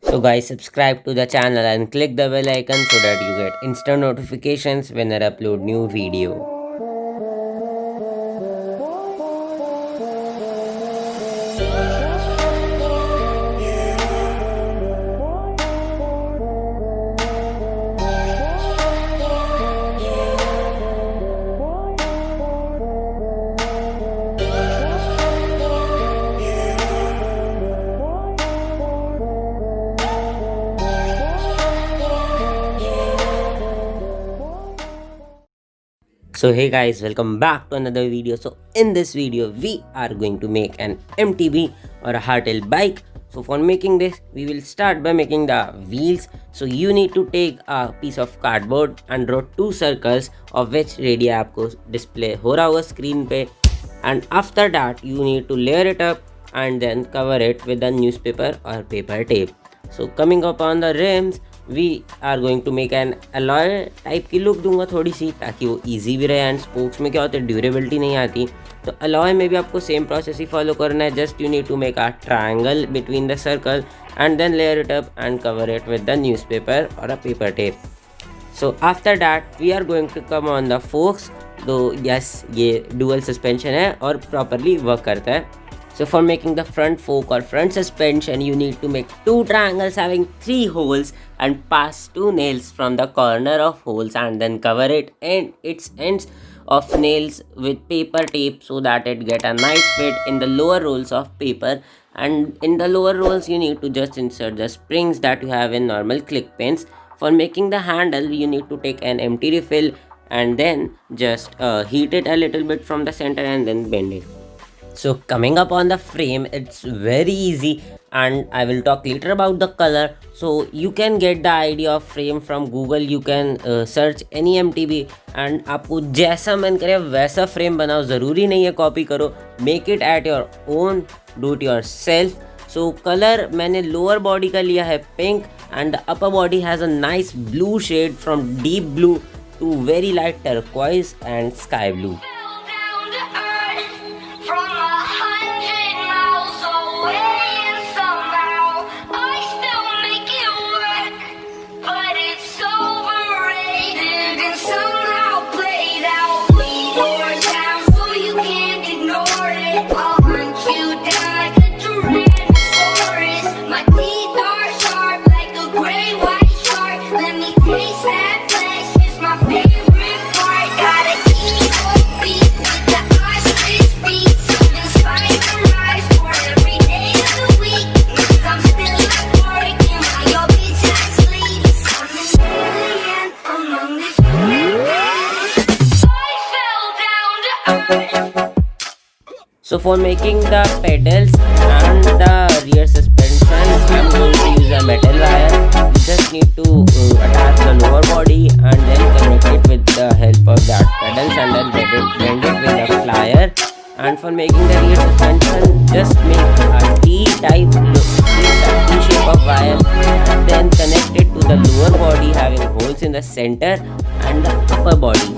So guys, subscribe to the channel and click the bell icon so that you get instant notifications when I upload new video. So hey guys, welcome back to another video. So in this video we are going to make an MTB or a hardtail bike. So for making this we will start by making the wheels. So you need to take a piece of cardboard and draw two circles of which radii आपको display हो रहा होगा screen पे, and after that you need to layer it up and then cover it with a newspaper or paper tape. So coming up on the rims, we are going to make an alloy type की look दूंगा थोड़ी सी, ताकि वो easy भी रहे. And spokes में क्या होता है, ड्यूरेबिलिटी नहीं आती, तो अलॉय में भी आपको सेम प्रोसेस ही फॉलो करना है. Just you need to make a triangle between the circle and then layer it up and cover it with the newspaper और a paper tape. So after that we are going to come on the forks. तो yes, ये dual suspension है और properly work करता है. So for making the front fork or front suspension, you need to make two triangles having 3 holes and pass 2 nails from the corner of holes and then cover it and its ends of nails with paper tape so that it get a nice fit in the lower rolls of paper. And in the lower rolls you need to just insert the springs that you have in normal click pins. For making the handle you need to take an empty refill and then just heat it a little bit from the center and then bend it. So coming up on the frame, it's very easy and I will talk later about the color. So you can get the idea of frame from Google. You can search any MTB and आपको जैसा मन करे वैसा frame बनाओ, ज़रूरी नहीं है copy करो. Make it at your own, do it yourself. So color मैंने lower body का लिया है pink and the upper body has a nice blue shade from deep blue to very light turquoise and sky blue. So for making the pedals and the rear suspension, I'm going to use a metal wire. You just need to attach the lower body and then connect it with the help of that pedals and then bend it with a plier. And for making the rear suspension, just make a T-type shape of wire and then connect it to the lower body having holes in the center and the upper body.